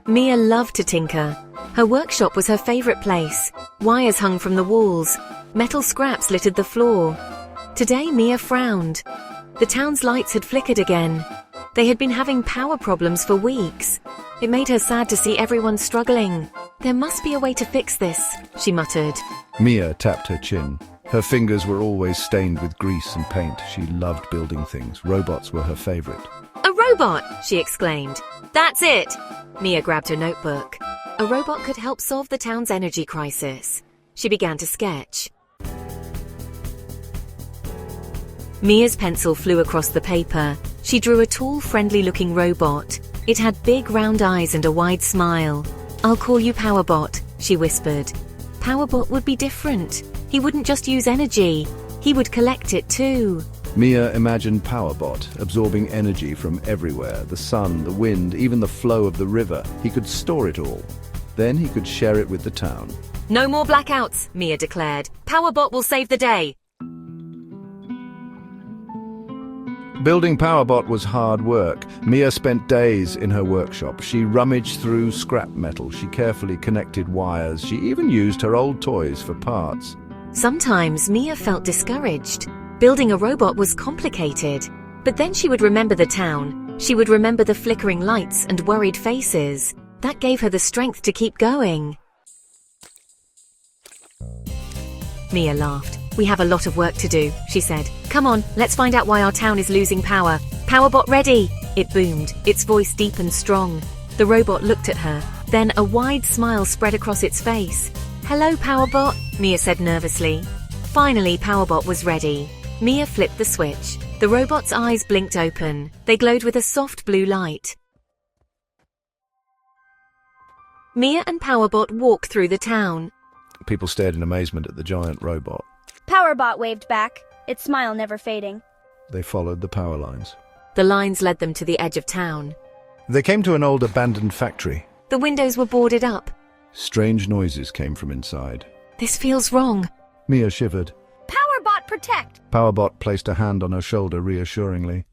Mia loved to tinker. Her workshop was her favorite place. Wires hung from the walls. Metal scraps littered the floor. Today, Mia frowned. The town's lights had flickered again. They had been having power problems for weeks. It made her sad to see everyone struggling. There must be a way to fix this, she muttered. Mia tapped her chin. Her fingers were always stained with grease and paint. She loved building things. Robots were her favorite. A robot, she exclaimed. That's it! Mia grabbed her notebook. A robot could help solve the town's energy crisis. She began to sketch. Mia's pencil flew across the paper. She drew a tall, friendly-looking robot. It had big, round eyes and a wide smile. "I'll call you Powerbot," she whispered. Powerbot would be different. He wouldn't just use energy. He would collect it too. Mia imagined Powerbot absorbing energy from everywhere, the sun, the wind, even the flow of the river. He could store it all. Then he could share it with the town. No more blackouts, Mia declared. Powerbot will save the day. Building Powerbot was hard work. Mia spent days in her workshop. She rummaged through scrap metal. She carefully connected wires. She even used her old toys for parts. Sometimes Mia felt discouraged. Building a robot was complicated. But then she would remember the town. She would remember the flickering lights and worried faces. That gave her the strength to keep going. Mia laughed. "We have a lot of work to do," she said. "Come on, let's find out why our town is losing power. Powerbot ready!" It boomed, its voice deep and strong. The robot looked at her. Then a wide smile spread across its face. "Hello, Powerbot," Mia said nervously. Finally, Powerbot was ready. Mia flipped the switch. The robot's eyes blinked open. They glowed with a soft blue light. Mia and Powerbot walked through the town. People stared in amazement at the giant robot. Powerbot waved back, its smile never fading. They followed the power lines. The lines led them to the edge of town. They came to an old abandoned factory. The windows were boarded up. Strange noises came from inside. This feels wrong. Mia shivered. Powerbot protect! Powerbot placed a hand on her shoulder reassuringly.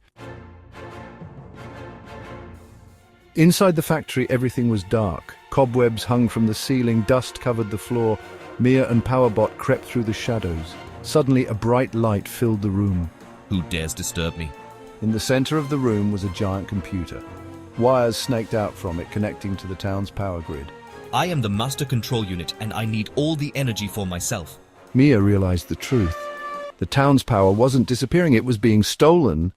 Inside the factory, everything was dark. Cobwebs hung from the ceiling, dust covered the floor. Mia and Powerbot crept through the shadows. Suddenly, a bright light filled the room. Who dares disturb me? In the center of the room was a giant computer. Wires snaked out from it, connecting to the town's power grid. I am the master control unit and I need all the energy for myself. Mia realized the truth. The town's power wasn't disappearing, it was being stolen.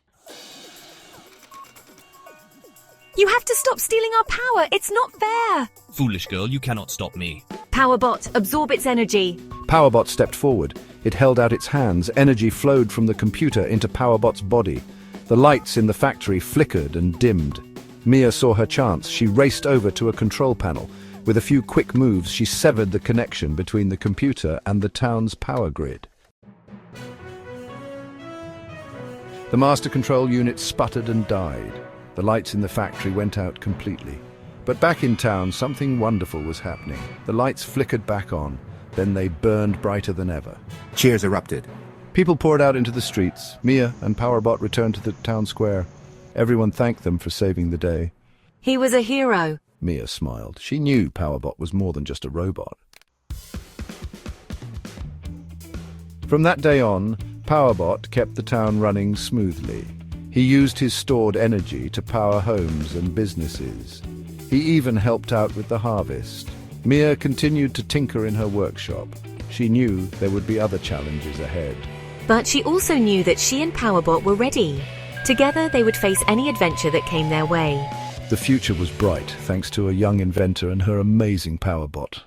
You have to stop stealing our power. It's not fair. Foolish girl, you cannot stop me. Powerbot, absorb its energy. Powerbot stepped forward. It held out its hands. Energy flowed from the computer into Powerbot's body. The lights in the factory flickered and dimmed. Mia saw her chance. She raced over to a control panel. With a few quick moves, she severed the connection between the computer and the town's power grid. The master control unit sputtered and died. The lights in the factory went out completely. But back in town, something wonderful was happening. The lights flickered back on, then they burned brighter than ever. Cheers erupted. People poured out into the streets. Mia and Powerbot returned to the town square. Everyone thanked them for saving the day. He was a hero. Mia smiled. She knew Powerbot was more than just a robot. From that day on, Powerbot kept the town running smoothly. He used his stored energy to power homes and businesses. He even helped out with the harvest. Mia continued to tinker in her workshop. She knew there would be other challenges ahead. But she also knew that she and Powerbot were ready. Together, they would face any adventure that came their way. The future was bright, thanks to a young inventor and her amazing Powerbot.